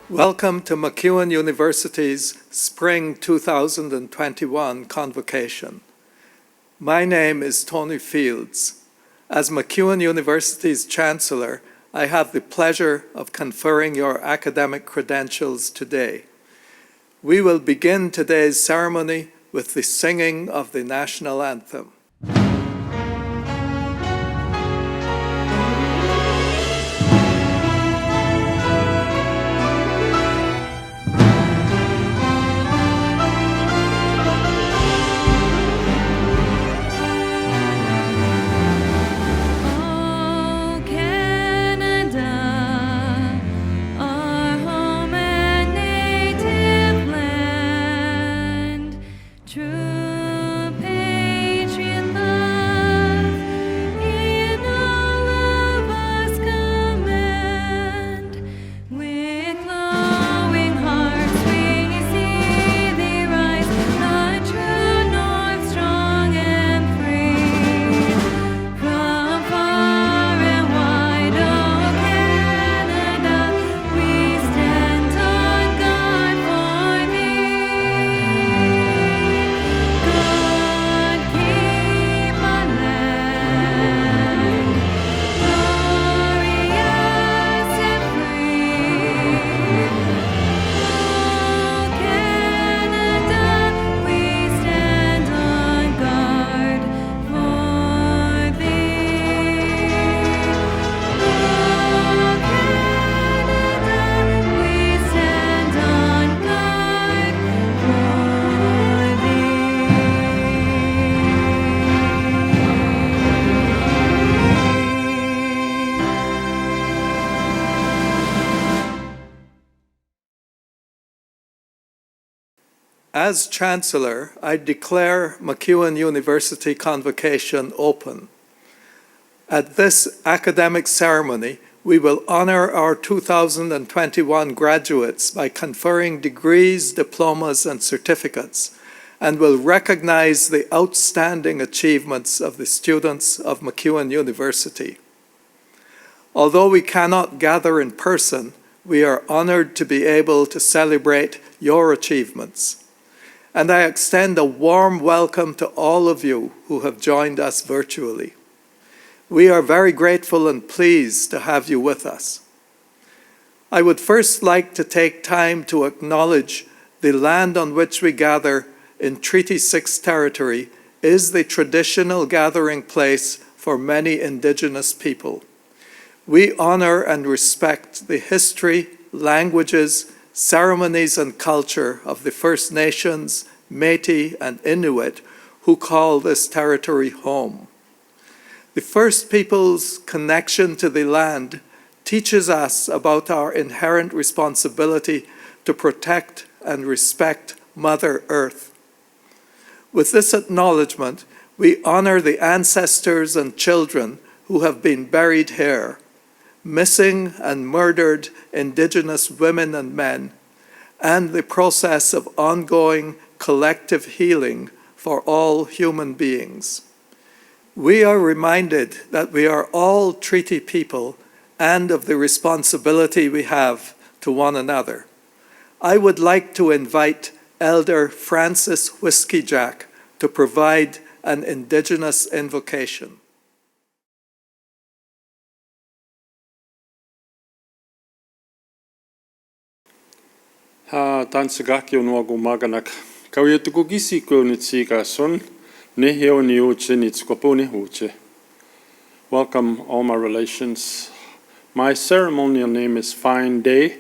Welcome to MacEwan University's Spring 2021 convocation. My name is Tony Fields. As MacEwan University's Chancellor, I have the pleasure of conferring your academic credentials today. We will begin today's ceremony with the singing of the national anthem. As Chancellor, I declare MacEwan University Convocation open. At this academic ceremony, we will honor our 2021 graduates by conferring degrees, diplomas, and certificates, and will recognize the outstanding achievements of the students of MacEwan University. Although we cannot gather in person, we are honored to be able to celebrate your achievements. And I extend a warm welcome to all of you who have joined us virtually. We are very grateful and pleased to have you with us. I would first like to take time to acknowledge the land on which we gather in Treaty 6 territory is the traditional gathering place for many Indigenous people. We honor and respect the history, languages, ceremonies and culture of the First Nations, Métis and Inuit who call this territory home. The First Peoples' connection to the land teaches us about our inherent responsibility to protect and respect Mother Earth. With this acknowledgement, we honor the ancestors and children who have been buried here, missing and murdered Indigenous women and men, and the process of ongoing collective healing for all human beings. We are reminded that we are all treaty people and of the responsibility we have to one another. I would like to invite Elder Francis Whiskey Jack to provide an Indigenous invocation. Tansagaki onwagu maganak kauyatugugisi konitsika son neheo niuche nitskopone huche. Welcome all my relations. My ceremonial name is Fine Day,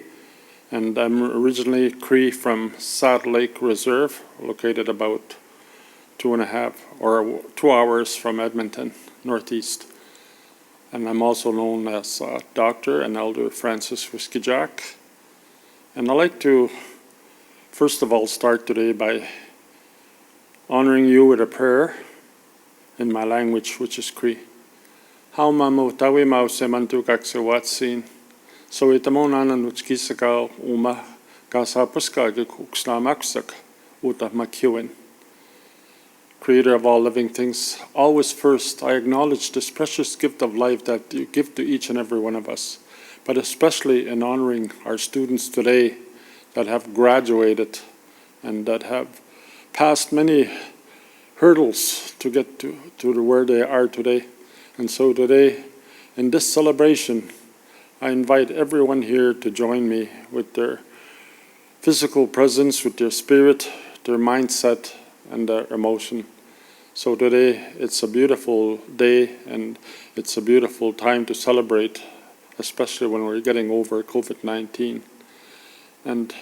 and I'm originally Cree from Saddle Lake Reserve, located about 2 hours from Edmonton, northeast. And I'm also known as Dr. and Elder Francis Whiskey Jack. And I'd like to, first of all, start today by honoring you with a prayer in my language, which is Cree. How mamo tawi mau semantu kaksewatsin, so itamon anan uchkisaka uma kasapuska uksnamaksak uta MacEwan. Creator of all living things, always first I acknowledge this precious gift of life that you give to each and every one of us. but especially in honoring our students today that have graduated and that have passed many hurdles to get to where they are today. And so today, in this celebration, I invite everyone here to join me with their physical presence, with their spirit, their mindset, and their emotion. So today, it's a beautiful day, and it's a beautiful time to celebrate, especially when we're getting over COVID-19. And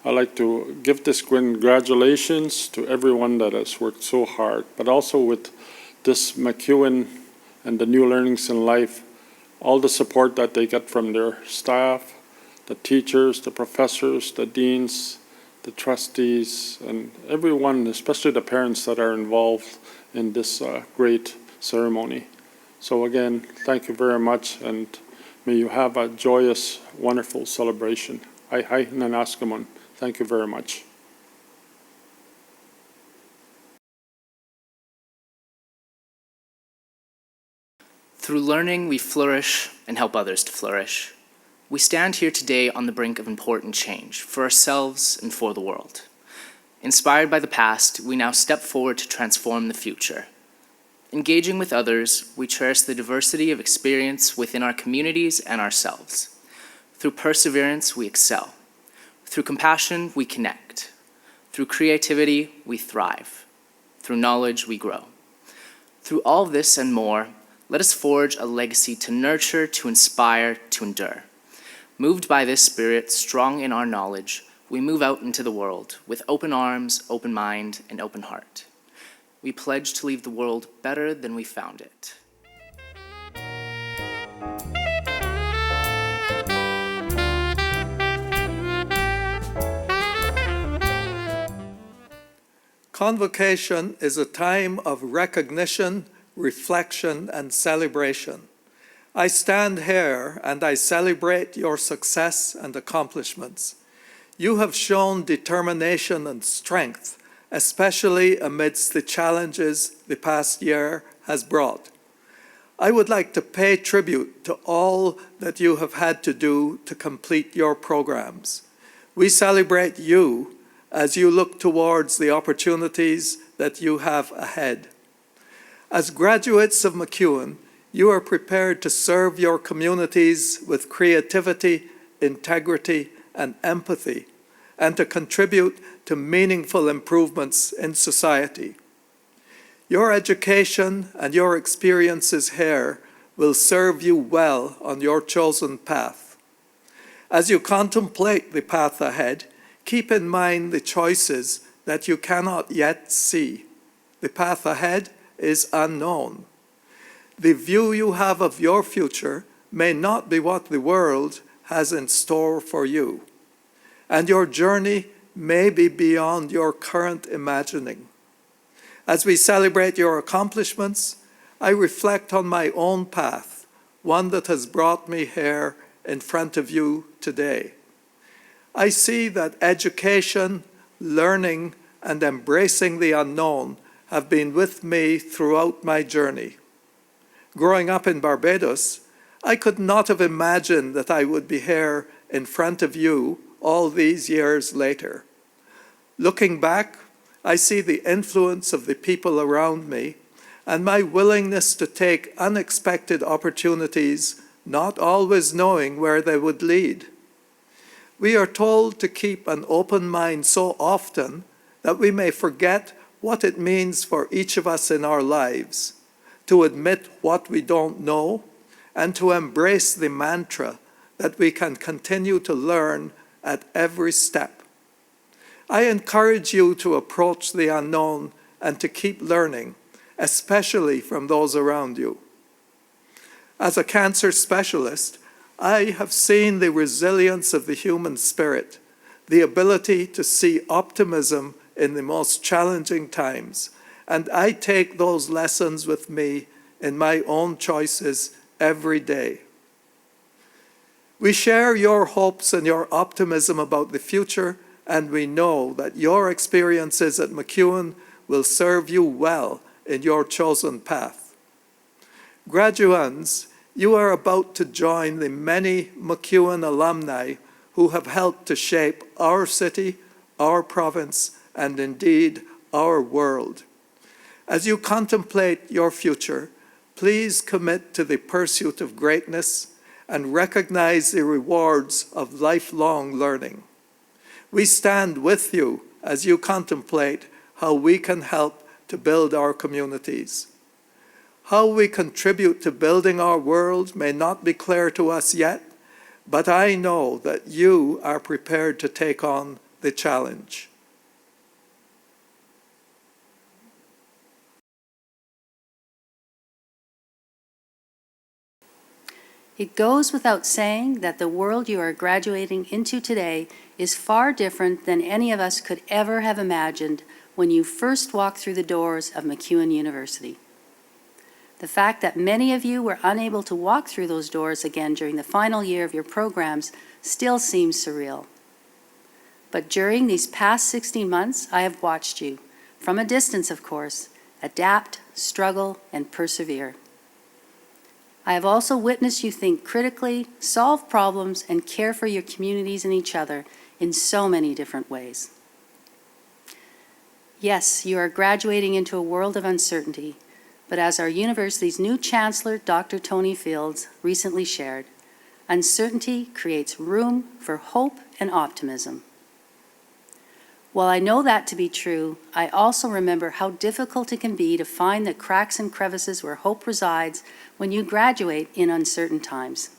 I'd like to give this congratulations to everyone that has worked so hard, but also with this MacEwan and the New Learnings in Life, all the support that they get from their staff, the teachers, the professors, the deans, the trustees, and everyone, especially the parents that are involved in this great ceremony. So again, thank you very much, and may you have a joyous, wonderful celebration. Hi Nanaskamun. Thank you very much. Through learning, we flourish and help others to flourish. We stand here today on the brink of important change for ourselves and for the world. Inspired by the past, we now step forward to transform the future. Engaging with others, we cherish the diversity of experience within our communities and ourselves. Through perseverance, we excel. Through compassion, we connect. Through creativity, we thrive. Through knowledge, we grow. Through all this and more, let us forge a legacy to nurture, to inspire, to endure. Moved by this spirit, strong in our knowledge, we move out into the world with open arms, open mind, and open heart. We pledge to leave the world better than we found it. Convocation is a time of recognition, reflection, and celebration. I stand here and I celebrate your success and accomplishments. You have shown determination and strength, especially amidst the challenges the past year has brought. I would like to pay tribute to all that you have had to do to complete your programs. We celebrate you as you look towards the opportunities that you have ahead. As graduates of MacEwan, you are prepared to serve your communities with creativity, integrity, and empathy, and to contribute to meaningful improvements in society. Your education and your experiences here will serve you well on your chosen path. As you contemplate the path ahead, keep in mind the choices that you cannot yet see. The path ahead is unknown. The view you have of your future may not be what the world has in store for you, and your journey may be beyond your current imagining. As we celebrate your accomplishments, I reflect on my own path, one that has brought me here in front of you today. I see that education, learning, and embracing the unknown have been with me throughout my journey. Growing up in Barbados, I could not have imagined that I would be here in front of you all these years later. Looking back, I see the influence of the people around me and my willingness to take unexpected opportunities, not always knowing where they would lead. We are told to keep an open mind so often that we may forget what it means for each of us in our lives, to admit what we don't know, and to embrace the mantra that we can continue to learn at every step. I encourage you to approach the unknown and to keep learning, especially from those around you. As a cancer specialist, I have seen the resilience of the human spirit, the ability to see optimism in the most challenging times, and I take those lessons with me in my own choices every day. We share your hopes and your optimism about the future, and we know that your experiences at MacEwan will serve you well in your chosen path. Graduands, You are about to join the many MacEwan alumni who have helped to shape our city, our province, and indeed our world. As you contemplate your future, please commit to the pursuit of greatness and recognize the rewards of lifelong learning. We stand with you as you contemplate how we can help to build our communities. How we contribute to building our world may not be clear to us yet, but I know that you are prepared to take on the challenge. It goes without saying that the world you are graduating into today is far different than any of us could ever have imagined when you first walked through the doors of MacEwan University. The fact that many of you were unable to walk through those doors again during the final year of your programs still seems surreal. But during these past 16 months, I have watched you, from a distance of course, adapt, struggle, and persevere. I have also witnessed you think critically, solve problems, and care for your communities and each other in so many different ways. Yes, you are graduating into a world of uncertainty, but as our university's new Chancellor, Dr. Tony Fields, recently shared, uncertainty creates room for hope and optimism. While I know that to be true, I also remember how difficult it can be to find the cracks and crevices where hope resides when you graduate in uncertain times.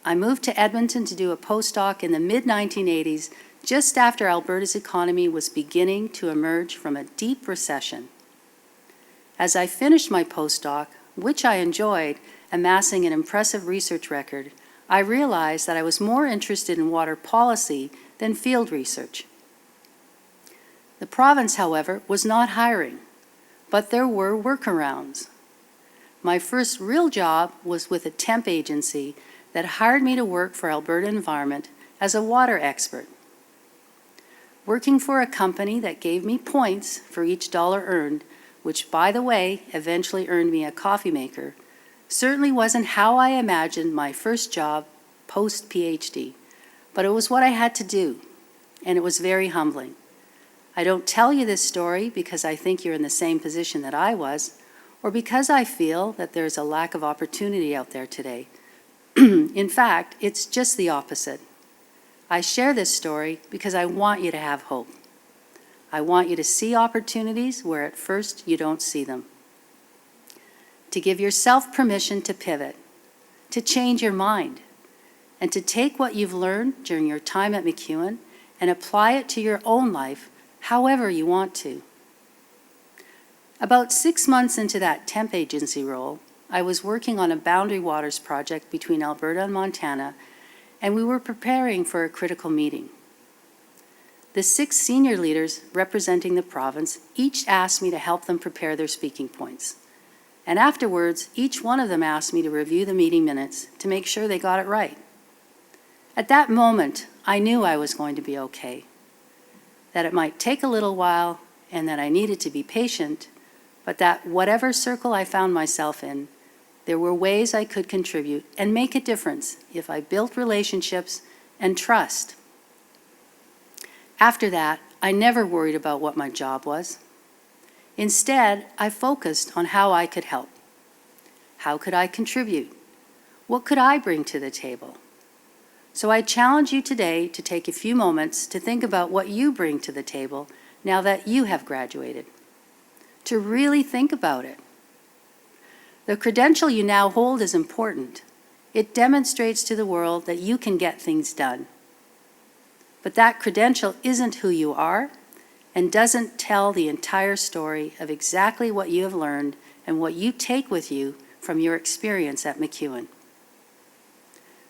I moved to Edmonton to do a postdoc in the mid-1980s, just after Alberta's economy was beginning to emerge from a deep recession. As I finished my postdoc, which I enjoyed, amassing an impressive research record, I realized that I was more interested in water policy than field research. The province, however, was not hiring, but there were workarounds. My first real job was with a temp agency that hired me to work for Alberta Environment as a water expert. Working for a company that gave me points for each dollar earned, which, by the way, eventually earned me a coffee maker, certainly wasn't how I imagined my first job post-PhD, but it was what I had to do, and it was very humbling. I don't tell you this story because I think you're in the same position that I was, or because I feel that there's a lack of opportunity out there today. In fact, it's just the opposite. I share this story because I want you to have hope. I want you to see opportunities where at first you don't see them. To give yourself permission to pivot, to change your mind, and to take what you've learned during your time at MacEwan and apply it to your own life however you want to. About 6 months into that temp agency role, I was working on a boundary waters project between Alberta and Montana, and we were preparing for a critical meeting. The 6 senior leaders representing the province each asked me to help them prepare their speaking points. And afterwards, each one of them asked me to review the meeting minutes to make sure they got it right. At that moment, I knew I was going to be okay, that it might take a little while and that I needed to be patient, but that whatever circle I found myself in, there were ways I could contribute and make a difference if I built relationships and trust. After that, I never worried about what my job was. Instead, I focused on how I could help. How could I contribute? What could I bring to the table? So I challenge you today to take a few moments to think about what you bring to the table now that you have graduated. To really think about it. The credential you now hold is important. It demonstrates to the world that you can get things done. But that credential isn't who you are and doesn't tell the entire story of exactly what you have learned and what you take with you from your experience at MacEwan.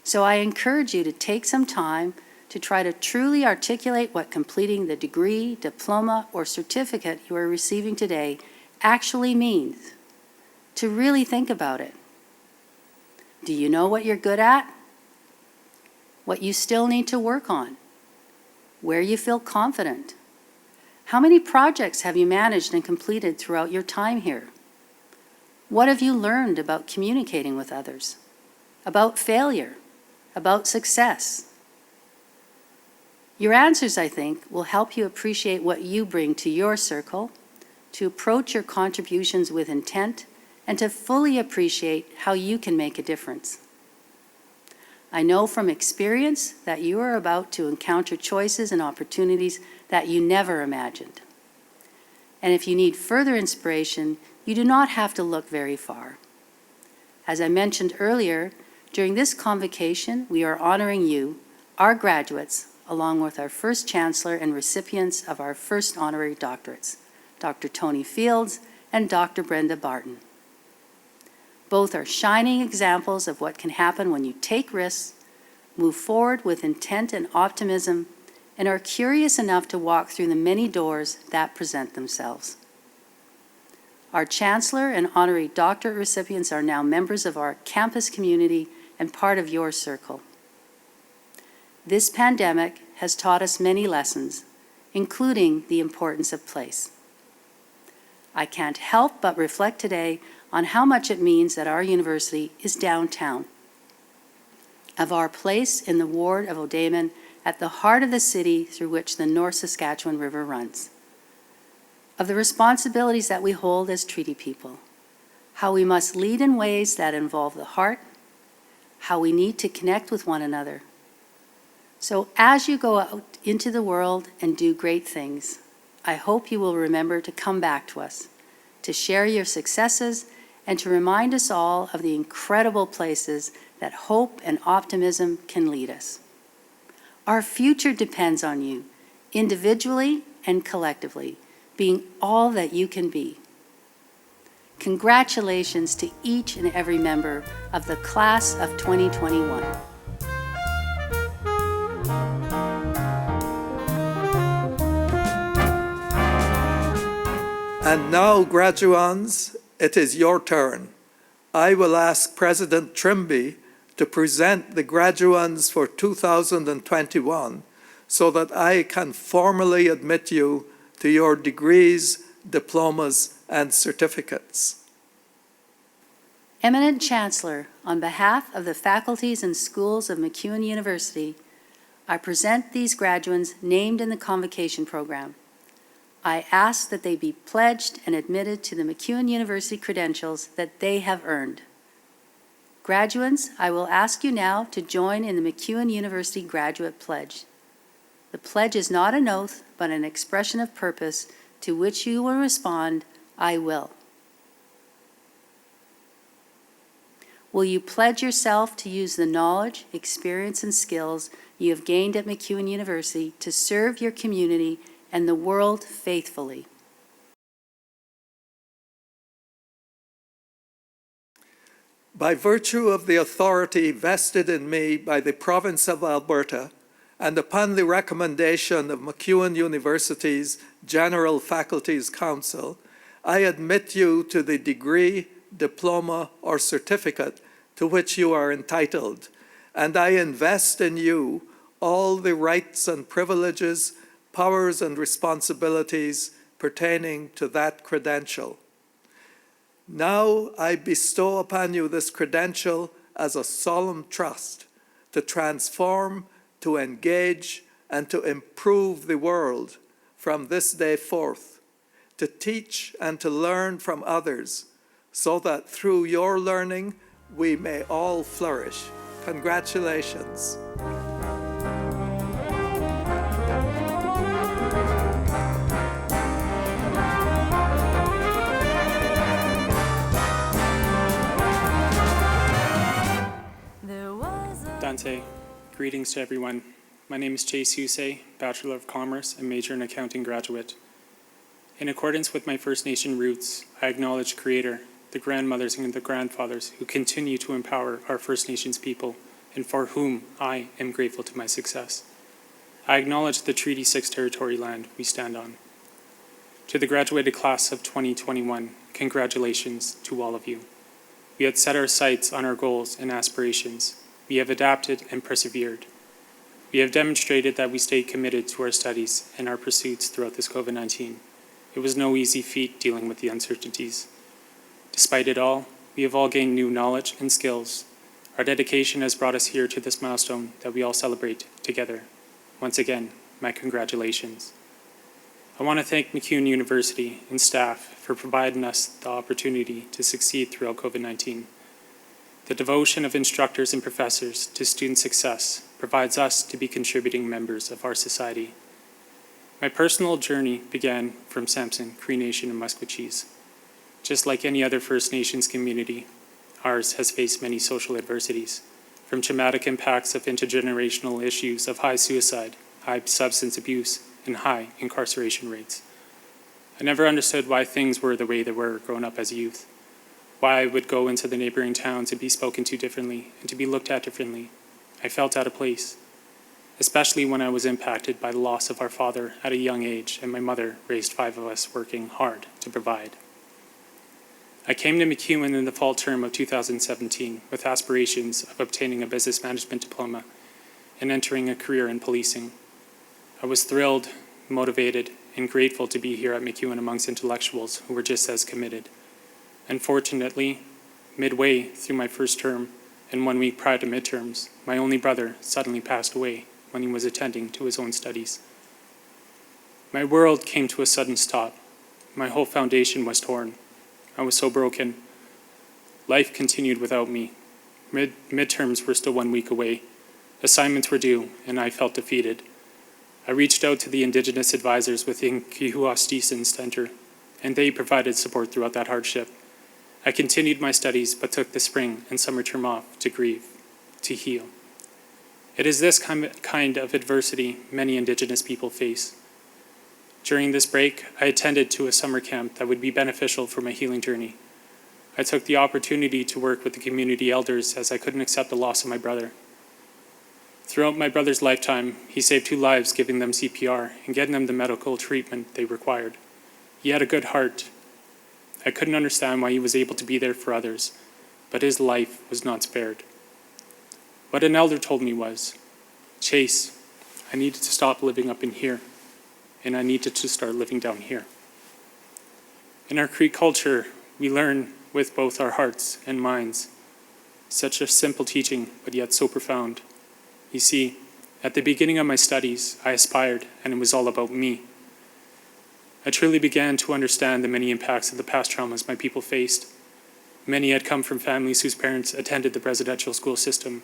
So I encourage you to take some time to try to truly articulate what completing the degree, diploma, or certificate you are receiving today actually means. To really think about it. Do you know what you're good at? What you still need to work on? Where you feel confident? How many projects have you managed and completed throughout your time here? What have you learned about communicating with others? About failure? About success? Your answers, I think, will help you appreciate what you bring to your circle, to approach your contributions with intent, and to fully appreciate how you can make a difference. I know from experience that you are about to encounter choices and opportunities that you never imagined. And if you need further inspiration, you do not have to look very far. As I mentioned earlier, during this convocation, we are honoring you, our graduates, along with our first Chancellor and recipients of our first honorary doctorates, Dr. Tony Fields and Dr. Brenda Barton. Both are shining examples of what can happen when you take risks, move forward with intent and optimism, and are curious enough to walk through the many doors that present themselves. Our Chancellor and honorary doctorate recipients are now members of our campus community and part of your circle. This pandemic has taught us many lessons, including the importance of place. I can't help but reflect today on how much it means that our university is downtown, of our place in the ward of Odaman at the heart of the city through which the North Saskatchewan River runs, of the responsibilities that we hold as treaty people, how we must lead in ways that involve the heart, how we need to connect with one another. So as you go out into the world and do great things, I hope you will remember to come back to us, to share your successes, and to remind us all of the incredible places that hope and optimism can lead us. Our future depends on you, individually and collectively, being all that you can be. Congratulations to each and every member of the class of 2021. And now, graduands, it is your turn. I will ask President Trimby to present the graduands for 2021 so that I can formally admit you to your degrees, diplomas, and certificates. Eminent Chancellor, on behalf of the faculties and schools of MacEwan University, I present these graduands named in the convocation program. I ask that they be pledged and admitted to the MacEwan University credentials that they have earned. Graduands, I will ask you now to join in the MacEwan University Graduate Pledge. The pledge is not an oath, but an expression of purpose to which you will respond, I will. Will you pledge yourself to use the knowledge, experience, and skills you have gained at MacEwan University to serve your community and the world faithfully? By virtue of the authority vested in me by the Province of Alberta, and upon the recommendation of MacEwan University's General Faculties Council, I admit you to the degree, diploma, or certificate to which you are entitled, and I invest in you all the rights and privileges, powers and responsibilities pertaining to that credential. Now I bestow upon you this credential as a solemn trust to transform, to engage, and to improve the world from this day forth, to teach and to learn from others, so that through your learning we may all flourish. Congratulations. Dante, greetings to everyone. My name is Chase Husey, Bachelor of Commerce and major in accounting graduate. In accordance with my First Nation roots, I acknowledge Creator, the grandmothers and the grandfathers who continue to empower our First Nations people and for whom I am grateful to my success. I acknowledge the Treaty 6 territory land we stand on. To the graduated class of 2021, congratulations to all of you. We had set our sights on our goals and aspirations. We have adapted and persevered. We have demonstrated that we stayed committed to our studies and our pursuits throughout this COVID-19. It was no easy feat dealing with the uncertainties. Despite it all, we have all gained new knowledge and skills. Our dedication has brought us here to this milestone that we all celebrate together. Once again, my congratulations. I want to thank MacEwan University and staff for providing us the opportunity to succeed throughout COVID-19. The devotion of instructors and professors to student success provides us to be contributing members of our society. My personal journey began from Samson, Cree Nation, and Musqueam. Just like any other First Nations community, ours has faced many social adversities, from traumatic impacts of intergenerational issues of high suicide, high substance abuse, and high incarceration rates. I never understood why things were the way they were growing up as a youth, why I would go into the neighboring towns and be spoken to differently and to be looked at differently. I felt out of place, especially when I was impacted by the loss of our father at a young age and my mother raised 5 of us working hard to provide. I came to MacEwan in the fall term of 2017 with aspirations of obtaining a business management diploma and entering a career in policing. I was thrilled, motivated, and grateful to be here at MacEwan amongst intellectuals who were just as committed. Unfortunately, midway through my first term and 1 week prior to midterms, my only brother suddenly passed away when he was attending to his own studies. My world came to a sudden stop. My whole foundation was torn. I was so broken. Life continued without me. Midterms were still 1 week away. Assignments were due, and I felt defeated. I reached out to the Indigenous advisors within Kihuastistan Center, and they provided support throughout that hardship. I continued my studies, but took the spring and summer term off to grieve, to heal. It is this kind of adversity many Indigenous people face. During this break, I attended to a summer camp that would be beneficial for my healing journey. I took the opportunity to work with the community elders as I couldn't accept the loss of my brother. Throughout my brother's lifetime, he saved 2 lives, giving them CPR and getting them the medical treatment they required. He had a good heart. I couldn't understand why he was able to be there for others, but his life was not spared. What an elder told me was, Chase, I needed to stop living up in here, and I needed to start living down here. In our Cree culture, we learn with both our hearts and minds. Such a simple teaching, but yet so profound. You see, at the beginning of my studies, I aspired, and it was all about me. I truly began to understand the many impacts of the past traumas my people faced. Many had come from families whose parents attended the residential school system.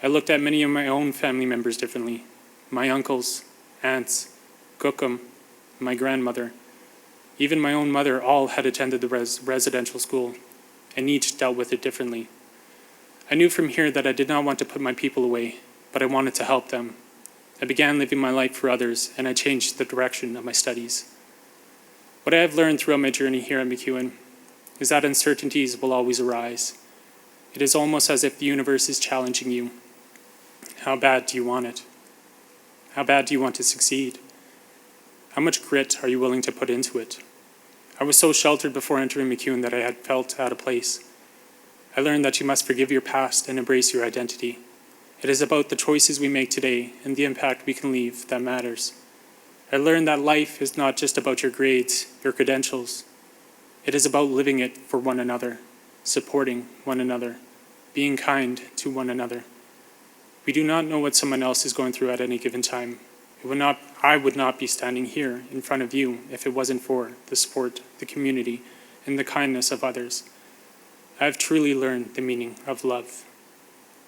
I looked at many of my own family members differently. My uncles, aunts, Gookum, my grandmother, even my own mother, all had attended the residential school, and each dealt with it differently. I knew from here that I did not want to put my people away, but I wanted to help them. I began living my life for others, and I changed the direction of my studies. What I have learned throughout my journey here at MacEwan is that uncertainties will always arise. It is almost as if the universe is challenging you. How bad do you want it? How bad do you want to succeed? How much grit are you willing to put into it? I was so sheltered before entering MacEwan that I had felt out of place. I learned that you must forgive your past and embrace your identity. It is about the choices we make today and the impact we can leave that matters. I learned that life is not just about your grades, your credentials. It is about living it for one another, supporting one another, being kind to one another. We do not know what someone else is going through at any given time. I would not be standing here in front of you if it wasn't for the support, the community, and the kindness of others. I have truly learned the meaning of love.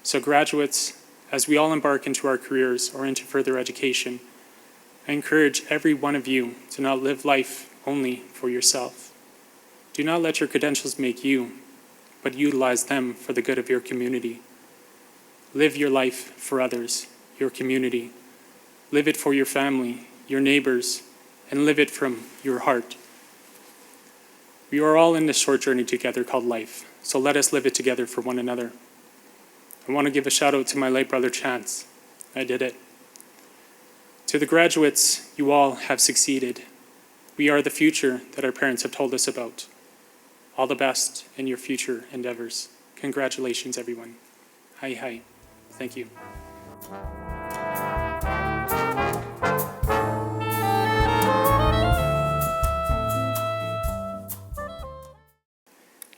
So graduates, as we all embark into our careers or into further education, I encourage every one of you to not live life only for yourself. Do not let your credentials make you, but utilize them for the good of your community. Live your life for others, your community. Live it for your family, your neighbors, and live it from your heart. We are all in this short journey together called life, so let us live it together for one another. I want to give a shout out to my late brother Chance. I did it. To the graduates, you all have succeeded. We are the future that our parents have told us about. All the best in your future endeavors. Congratulations, everyone. Hi, hi. Thank you.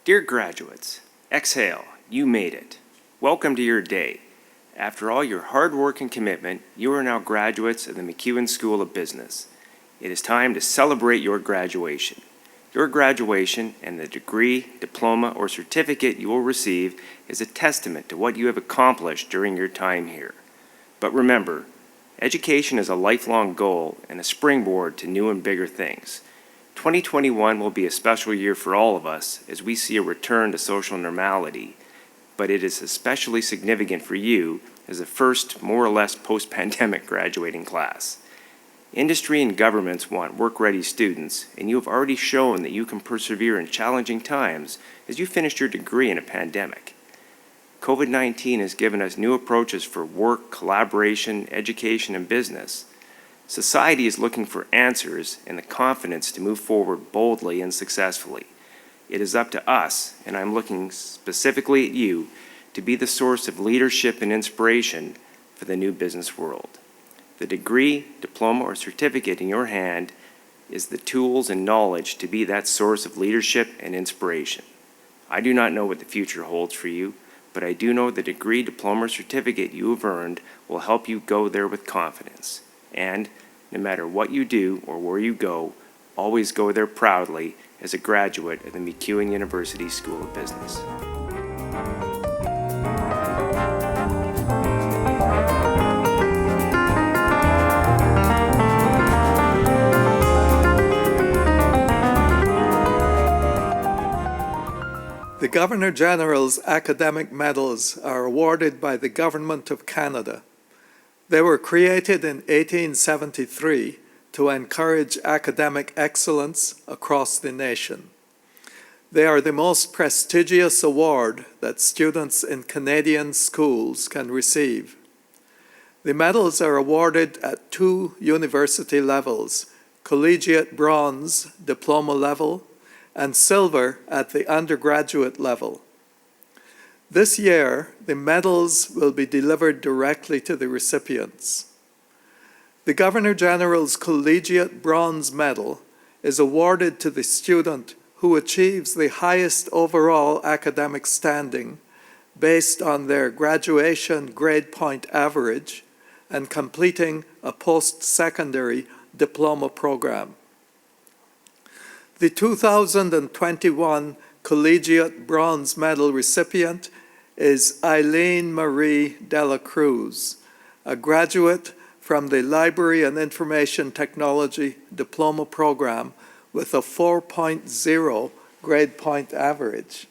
Dear graduates, exhale, you made it. Welcome to your day. After all your hard work and commitment, you are now graduates of the MacEwan School of Business. It is time to celebrate your graduation. Your graduation and the degree, diploma, or certificate you will receive is a testament to what you have accomplished during your time here. But remember, education is a lifelong goal and a springboard to new and bigger things. 2021 will be a special year for all of us as we see a return to social normality, but it is especially significant for you as the first more or less post-pandemic graduating class. Industry and governments want work-ready students, and you have already shown that you can persevere in challenging times as you finished your degree in a pandemic. COVID-19 has given us new approaches for work, collaboration, education, and business. Society is looking for answers and the confidence to move forward boldly and successfully. It is up to us, and I'm looking specifically at you, to be the source of leadership and inspiration for the new business world. The degree, diploma, or certificate in your hand is the tools and knowledge to be that source of leadership and inspiration. I do not know what the future holds for you, but I do know the degree, diploma, or certificate you have earned will help you go there with confidence. And no matter what you do or where you go, always go there proudly as a graduate of the MacEwan University School of Business. The Governor-General's academic medals are awarded by the Government of Canada. They were created in 1873 to encourage academic excellence across the nation. They are the most prestigious award that students in Canadian schools can receive. The medals are awarded at 2 university levels, collegiate bronze diploma level and silver at the undergraduate level. This year, the medals will be delivered directly to the recipients. The Governor-General's Collegiate Bronze Medal is awarded to the student who achieves the highest overall academic standing based on their graduation grade point average and completing a post-secondary diploma program. The 2021 Collegiate Bronze Medal recipient is Eileen Marie Dela Cruz, a graduate from the Library and Information Technology Diploma Program with a 4.0 grade point average.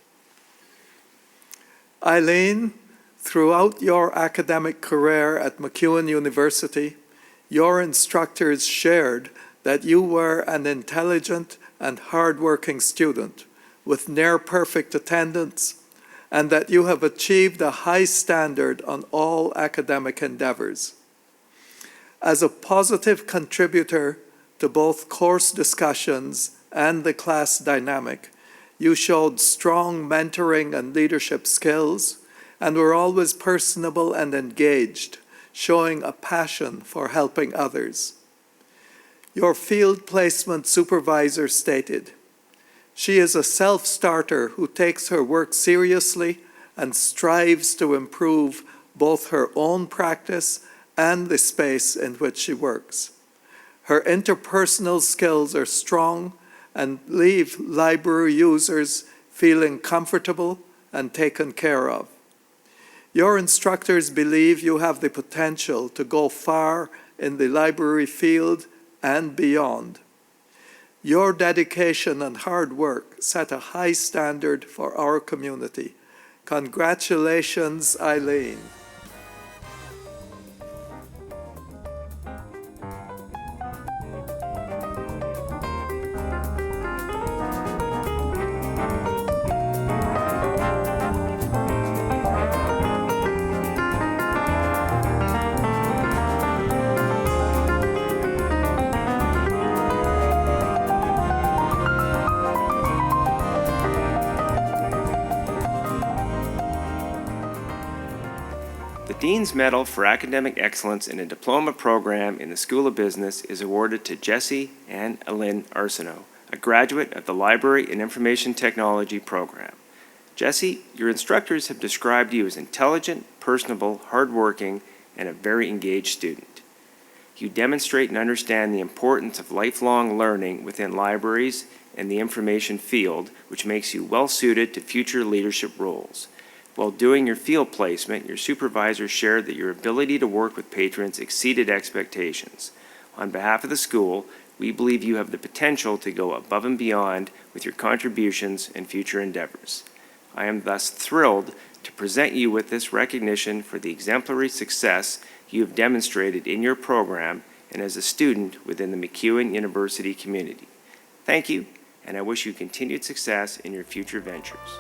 Eileen, throughout your academic career at MacEwan University, your instructors shared that you were an intelligent and hard-working student with near-perfect attendance, and that you have achieved a high standard on all academic endeavors. As a positive contributor to both course discussions and the class dynamic, you showed strong mentoring and leadership skills and were always personable and engaged, showing a passion for helping others. Your field placement supervisor stated, "She is a self-starter who takes her work seriously and strives to improve both her own practice and the space in which she works. Her interpersonal skills are strong and leave library users feeling comfortable and taken care of. Your instructors believe you have the potential to go far in the library field and beyond. Your dedication and hard work set a high standard for our community. Congratulations, Eileen." The Dean's Medal for Academic Excellence in a Diploma Program in the School of Business is awarded to Jessie Ann Alyn Arsenault, a graduate of the Library and Information Technology Program. Jesse, your instructors have described you as intelligent, personable, hardworking, and a very engaged student. You demonstrate and understand the importance of lifelong learning within libraries and the information field, which makes you well-suited to future leadership roles. While doing your field placement, your supervisor shared that your ability to work with patrons exceeded expectations. On behalf of the school, we believe you have the potential to go above and beyond with your contributions and future endeavors. I am thus thrilled to present you with this recognition for the exemplary success you have demonstrated in your program and as a student within the MacEwan University community. Thank you, and I wish you continued success in your future ventures.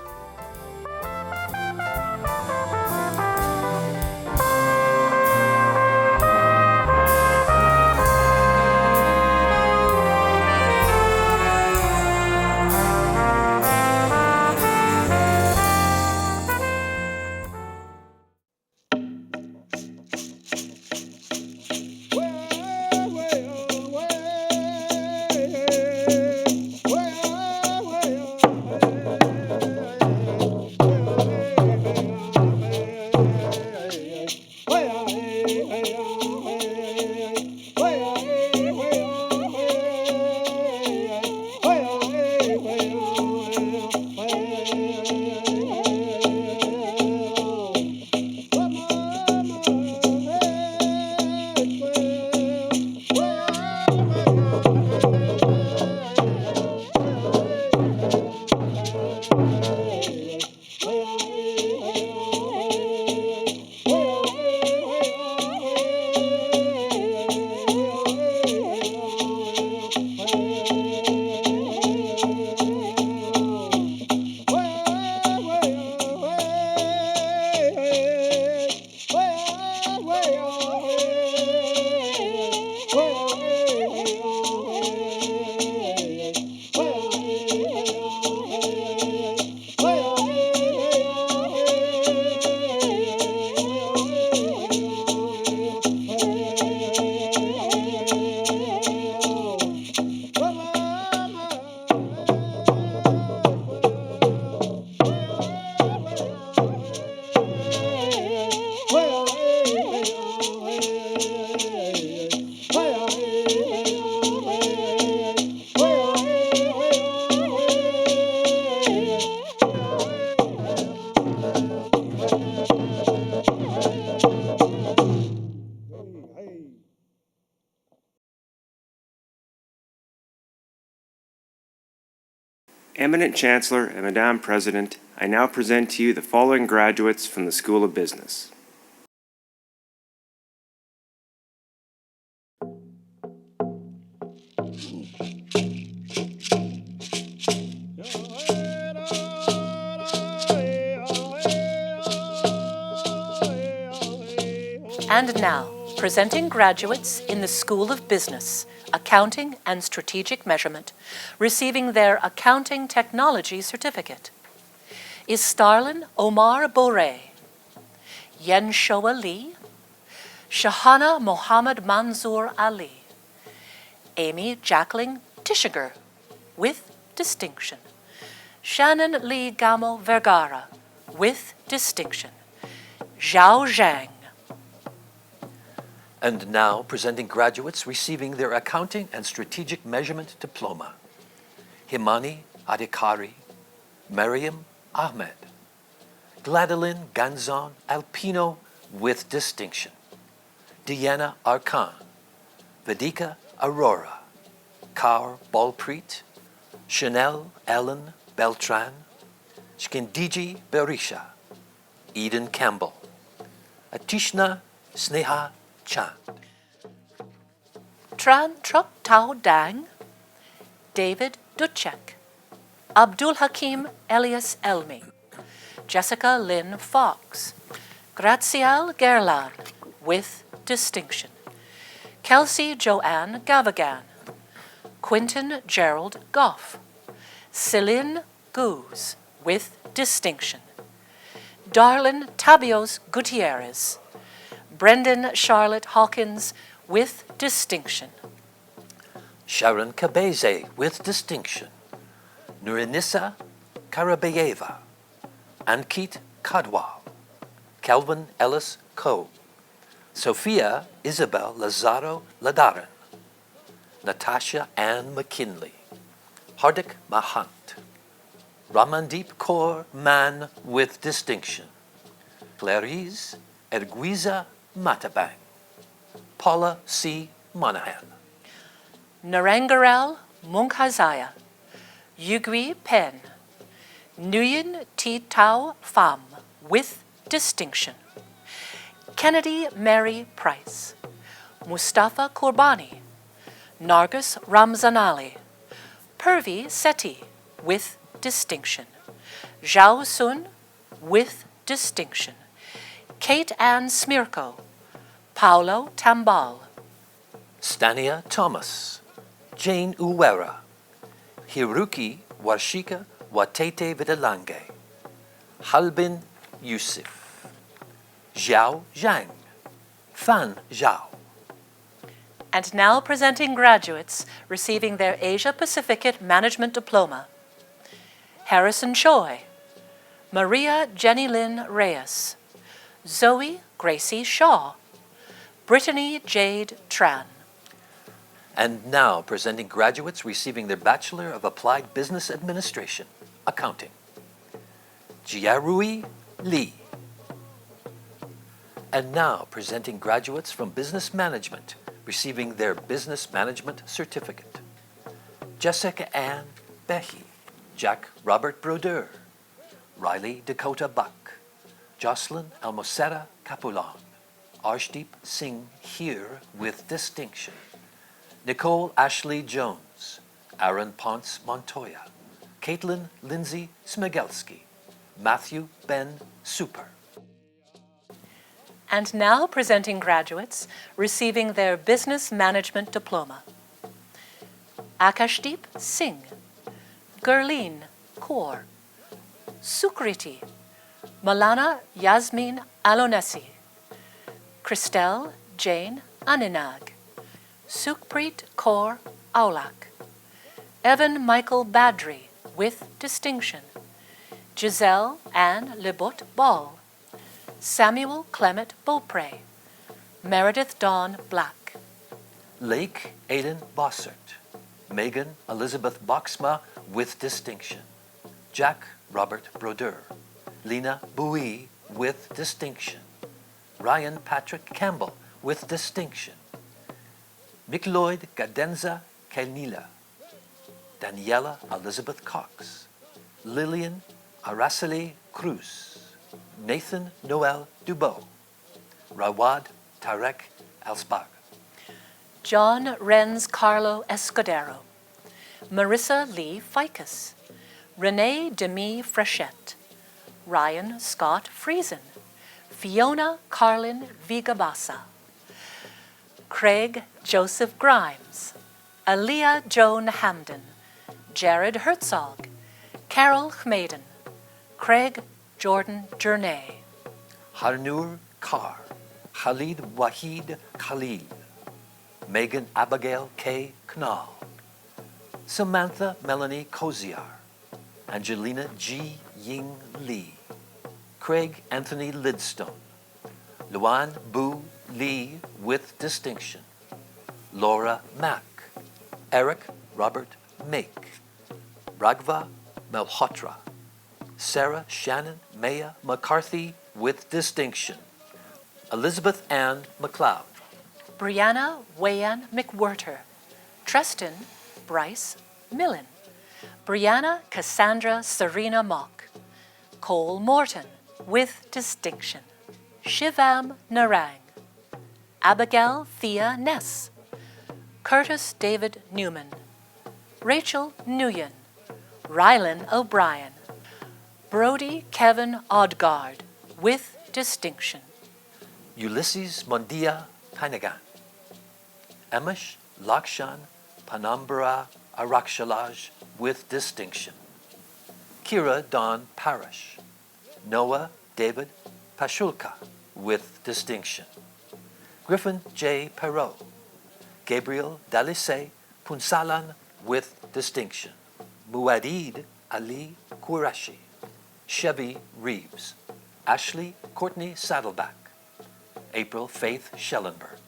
Eminent Chancellor and Madame President, I now present to you the following graduates from the School of Business. And now, presenting graduates in the School of Business, Accounting and Strategic Measurement, receiving their Accounting Technology Certificate, is Starlin Omar Boré, Yen Shoa Lee, Shahana Mohammed Manzoor Ali, Amy Jacqueline Tishiger, with distinction, Shannon Lee Gamo Vergara, with distinction, Zhao Zhang. And now, presenting graduates receiving their Accounting and Strategic Measurement Diploma. Himani Adhikari, Mariam Ahmed, Gladylin Ganzon Alpino with distinction, Deanna Arkan, Vedika Aurora, Kaur Balpreet, Chanel Ellen Beltran, Shkindiji Berisha, Eden Campbell, Atishna Sneha Chand, Tran Truc Tao Dang, David Duchek, Abdul Hakim Elias Elmi, Jessica Lynn Fox, Graziel Gerlan, with distinction, Kelsey Joanne Gavagan, Quinton Gerald Goff, Celine Goose, with distinction, Darlin Tabios Gutierrez, Brendan Charlotte Hawkins, with distinction, Sharon Kabeze with distinction, Nurinissa Karabayeva, Ankit Kadwal, Kelvin Ellis Coe, Sophia Isabel Lazaro Ladaran, Natasha Ann McKinley, Hardik Mahant, Ramandeep Kaur Man with distinction, Clarice Erguiza Matabang, Paula C. Monahan. Narangarel Munkhazaya, Yugui Pen, Nguyen T. Tao Pham with distinction, Kennedy Mary Price, Mustafa Kurbani, Nargis Ramzanali, Purvi Seti with distinction, Zhao Sun with distinction, Kate Ann Smirko, Paulo Tambal, Stania Thomas, Jane Uwera, Hiruki Warshika Watete Vidalange, Halbin Yusuf, Zhao Zhang, Fan Zhao. And now presenting graduates receiving their Asia Pacific Management Diploma. Harrison Choi, Maria Jenny Lynn Reyes, Zoe Gracie Shaw, Brittany Jade Tran. And now presenting graduates receiving their Bachelor of Applied Business Administration, Accounting. Jiarui Lee. And now presenting graduates from Business Management receiving their Business Management Certificate. Jessica Ann Behy, Jack Robert Brodeur, Riley Dakota Buck, Jocelyn Almocera Capulan, Arshdeep Singh here with distinction, Nicole Ashley Jones, Aaron Ponce Montoya, Caitlin Lindsay Smigelski, Matthew Ben Super. And now presenting graduates receiving their Business Management Diploma. Akashdeep Singh, Gurleen Kaur, Sukriti, Malana Yasmin Alonesi, Christelle Jane Aninag, Sukhpreet Kaur Aulak, Evan Michael Badri with distinction, Giselle Ann Libot Ball, Samuel Clement Beaupre, Meredith Dawn Black, Lake Aiden Bossert, Megan Elizabeth Boxma with distinction, Jack Robert Brodeur, Lena Bowie with distinction, Ryan Patrick Campbell with distinction, Mikloid Gadenza Kelnila, Daniela Elizabeth Cox, Lillian Araceli Cruz, Nathan Noel Dubois, Rawad Tarek Alsbag, John Renz Carlo Escudero, Marissa Lee Ficus, Renee Demi Frechette, Ryan Scott Friesen, Fiona Carlin Vigabasa, Craig Joseph Grimes, Aaliyah Joan Hamden, Jared Herzog, Carol Khmaden, Craig Jordan Journey, Harnur Kar, Khalid Wahid Khalil, Megan Abigail K. Knall, Samantha Melanie Koziar, Angelina G. Ying Lee, Craig Anthony Lidstone, Luan Bu Lee with distinction, Laura Mack, Eric Robert Make, Ragva Malhotra, Sarah Shannon Maya McCarthy with distinction, Elizabeth Ann McLeod, Brianna Wayan McWhirter, Treston Bryce Millen, Brianna Cassandra Serena Mock, Cole Morton with distinction, Shivam Narang, Abigail Thea Ness, Curtis David Newman, Rachel Nguyen, Rylan O'Brien, Brody Kevin Odgaard with distinction, Ulysses Mondia Panagan, Amish Lakshan Panambara Arakshalaj with distinction, Kira Don Parish, Noah David Pashulka with distinction, Griffin J. Perot, Gabriel Dalise Punsalan with distinction, Muadid Ali Qurashi, Chevy Reeves. Ashley Courtney Saddleback. April Faith Schellenberg.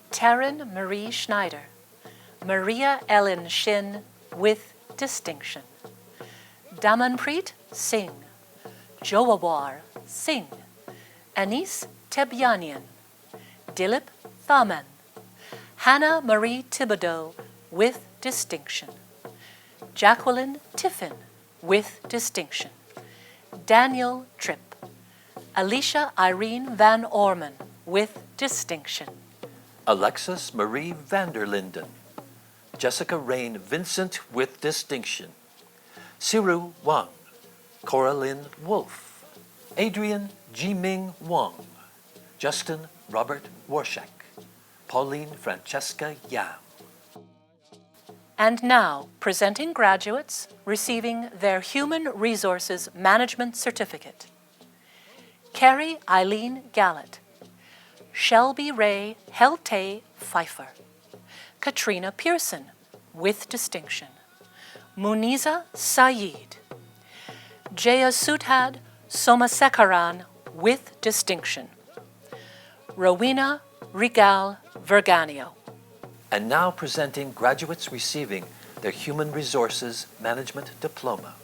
Taryn Marie Schneider. Maria Ellen Shin with distinction. Damanpreet Singh. Jowawar Singh. Anis Tebyanian. Dilip Thaman. Hannah Marie Thibodeau with distinction. Jacqueline Tiffin with distinction. Daniel Tripp. Alicia Irene Van Orman with distinction. Alexis Marie Vanderlinden. Jessica Rain Vincent with distinction. Siru Wang. Coraline Wolf. Adrian Jiming Wang. Justin Robert Warshak. Pauline Francesca Yam. And now, presenting graduates receiving their Human Resources Management Certificate. Carrie Eileen Gallett. Shelby Ray Helte Pfeiffer. Katrina Pearson, with distinction. Muniza Saeed. Jaya Sudhad Somasekaran, with distinction. Rowena Regal Verganio. And now presenting graduates receiving their Human Resources Management Diploma.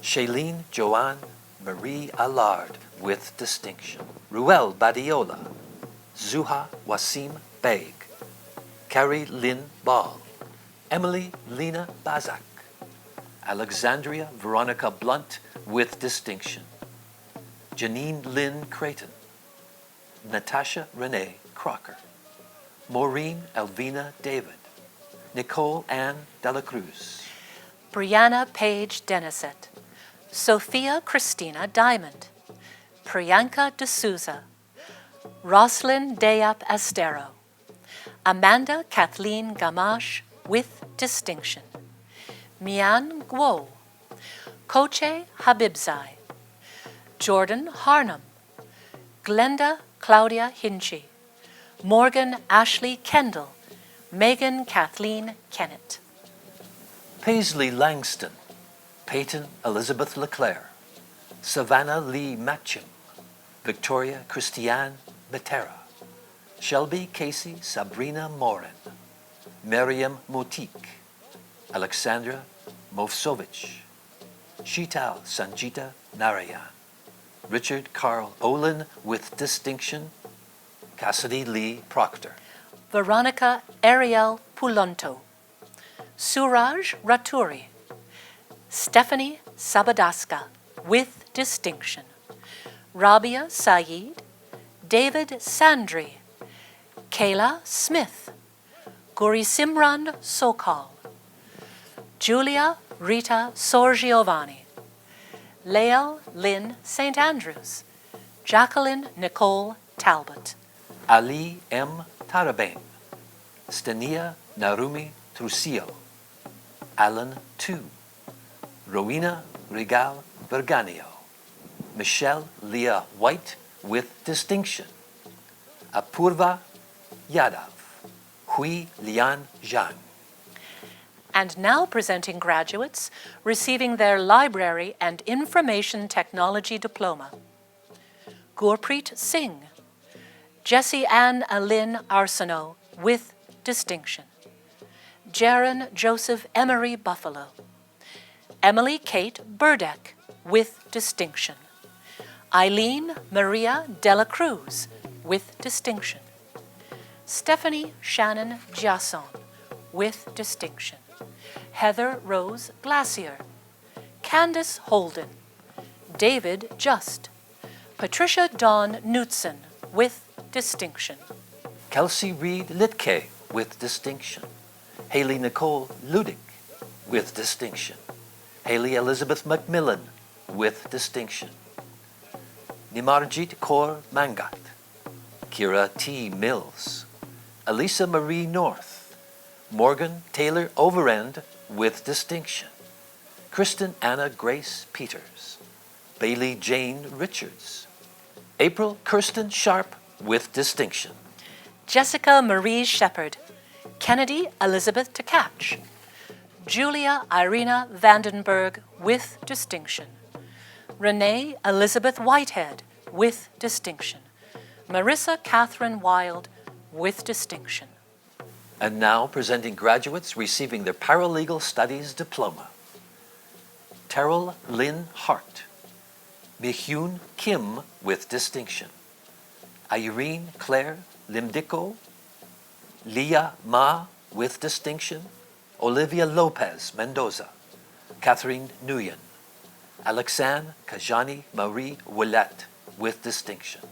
Shailene Joanne Marie Allard with distinction. Ruel Badiola. Zuha Wasim Beg. Carrie Lynn Ball. Emily Lena Bazak. Alexandria Veronica Blunt with distinction. Janine Lynn Creighton. Natasha Renee Crocker. Maureen Elvina David. Nicole Ann Dela Cruz. Brianna Page Denisett. Sophia Christina Diamond. Priyanka D'Souza. Roslyn Deyap Astero. Amanda Kathleen Gamache with distinction. Mian Guo. Koche Habibzai. Jordan Harnum. Glenda Claudia Hinchey. Morgan Ashley Kendall. Megan Kathleen Kennett. Paisley Langston. Peyton Elizabeth Leclerc. Savannah Lee Matcham. Victoria Christiane Betera. Shelby Casey Sabrina Morin. Miriam Motique. Alexandra Movsovich. Sheetal Sanjita Narayan. Richard Carl Olin with distinction. Cassidy Lee Proctor. Veronica Ariel Pulonto. Suraj Raturi. Stephanie Sabadaska with distinction. Rabia Saeed. David Sandri. Kayla Smith. Gurisimran Sokal. Julia Rita Sorgiovanni. Lael Lynn St. Andrews. Jacqueline Nicole Talbot. Ali M. Tarabain. Stenia Narumi Trucillo. Alan Tu. Rowena Regal Verganio. Michelle Leah White with distinction. Apurva Yadav. Hui Lian Zhang. And now presenting graduates receiving their Library and Information Technology Diploma. Gurpreet Singh. Jessie Ann Alin Arsenault with distinction. Jaron Joseph Emery Buffalo. Emily Kate Burdeck with distinction. Eileen Maria Dela Cruz with distinction. Stephanie Shannon Giasson with distinction. Heather Rose Glacier. Candace Holden. David Just. Patricia Dawn Knutson with distinction. Kelsey Reed Litke with distinction. Haley Nicole Ludick with distinction. Haley Elizabeth McMillan with distinction. Nimarjit Kaur Mangat. Kira T. Mills. Elisa Marie North. Morgan Taylor Overend with distinction. Kristen Anna Grace Peters. Bailey Jane Richards. April Kirsten Sharp with distinction. Jessica Marie Shepard. Kennedy Elizabeth Tkach. Julia Irina Vandenberg with distinction. Renee Elizabeth Whitehead, with distinction. Marissa Catherine Wild, with distinction. And now presenting graduates receiving their Paralegal Studies Diploma. Terrell Lynn Hart. Mi-Hyun Kim, with distinction. Irene Claire Limdico. Leah Ma, with distinction. Olivia Lopez Mendoza. Catherine Nguyen. Alexandre Kajani Marie Willette, with distinction.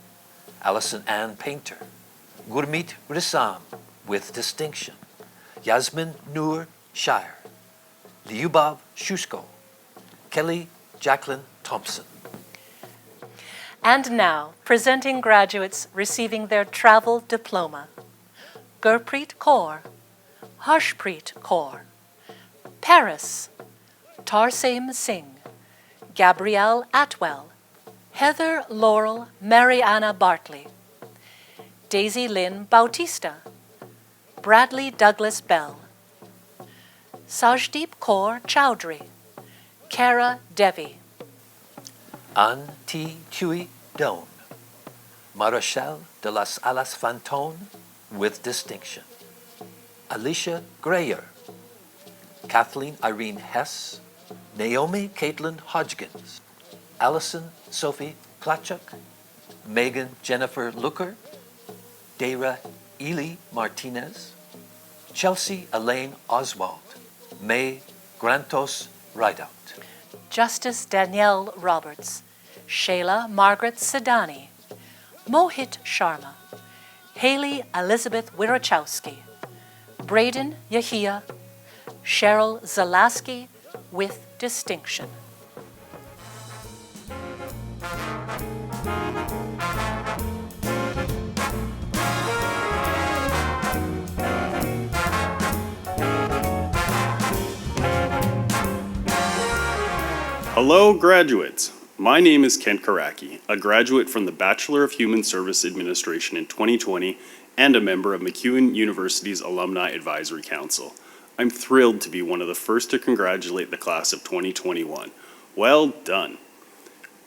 Allison Ann Painter. Gurmeet Rissam, with distinction. Yasmin Noor Shire. Liubov Shushko. Kelly Jacqueline Thompson. And now, presenting graduates receiving their travel diploma. Gurpreet Kaur, Harshpreet Kaur, Paris, Tarsem Singh, Gabrielle Atwell, Heather Laurel Mariana Bartley, Daisy Lynn Bautista, Bradley Douglas Bell, Sajdeep Kaur Chowdhury, Kara Devi, An T. Tui Doan. Marechal de las Alas Fanton, with distinction. Alicia Grayer. Kathleen Irene Hess. Naomi Caitlin Hodgkins. Allison Sophie Klachuk. Megan Jennifer Looker. Dara Ely Martinez. Chelsea Elaine Oswald. May Grantos Rideout. Justice Danielle Roberts, Shayla Margaret Sedani, Mohit Sharma, Haley Elizabeth Wierachowski, Braden Yahia, Cheryl Zalaski, with distinction. Hello, graduates. My name is Kent Karaki, a graduate from the Bachelor of Human Service Administration in 2020 and a member of MacEwan University's Alumni Advisory Council. I'm thrilled to be one of the first to congratulate the class of 2021. Well done.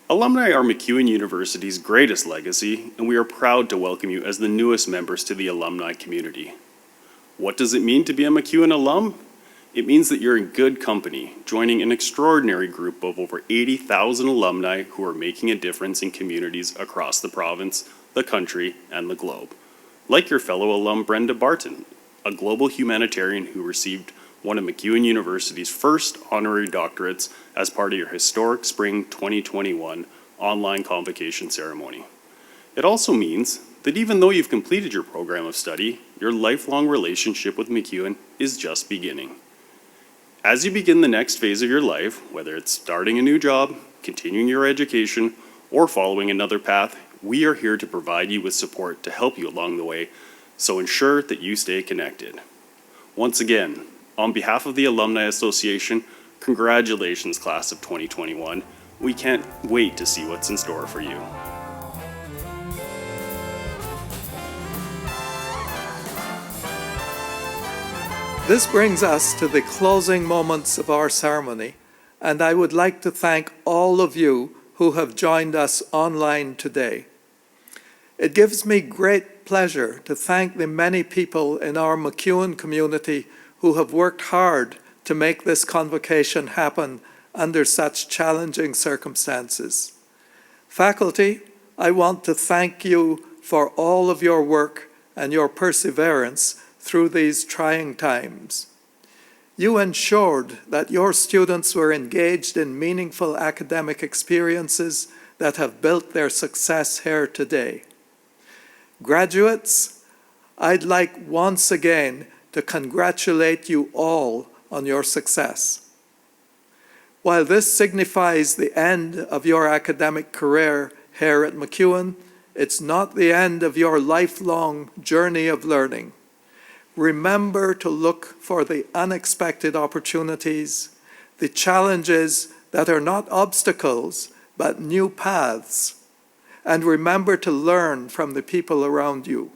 Alumni are MacEwan University's greatest legacy, and we are proud to welcome you as the newest members to the alumni community. What does it mean to be a MacEwan alum? It means that you're in good company, joining an extraordinary group of over 80,000 alumni who are making a difference in communities across the province, the country, and the globe. Like your fellow alum Brenda Barton, a global humanitarian who received one of MacEwan University's first honorary doctorates as part of your historic Spring 2021 online convocation ceremony. It also means that even though you've completed your program of study, your lifelong relationship with MacEwan is just beginning. As you begin the next phase of your life, whether it's starting a new job, continuing your education, or following another path, we are here to provide you with support to help you along the way, so ensure that you stay connected. Once again, on behalf of the Alumni Association, congratulations, class of 2021. We can't wait to see what's in store for you. This brings us to the closing moments of our ceremony, and I would like to thank all of you who have joined us online today. It gives me great pleasure to thank the many people in our MacEwan community who have worked hard to make this convocation happen under such challenging circumstances. Faculty, I want to thank you for all of your work and your perseverance through these trying times. You ensured that your students were engaged in meaningful academic experiences that have built their success here today. Graduates, I'd like once again to congratulate you all on your success. While this signifies the end of your academic career here at MacEwan, it's not the end of your lifelong journey of learning. Remember to look for the unexpected opportunities, the challenges that are not obstacles, but new paths. And remember to learn from the people around you.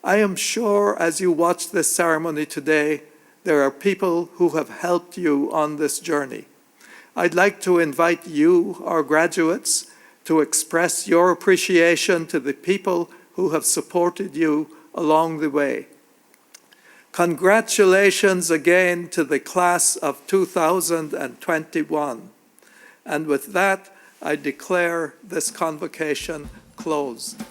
I am sure as you watch this ceremony today, there are people who have helped you on this journey. I'd like to invite you, our graduates, to express your appreciation to the people who have supported you along the way. Congratulations again to the class of 2021. And with that, I declare this convocation closed.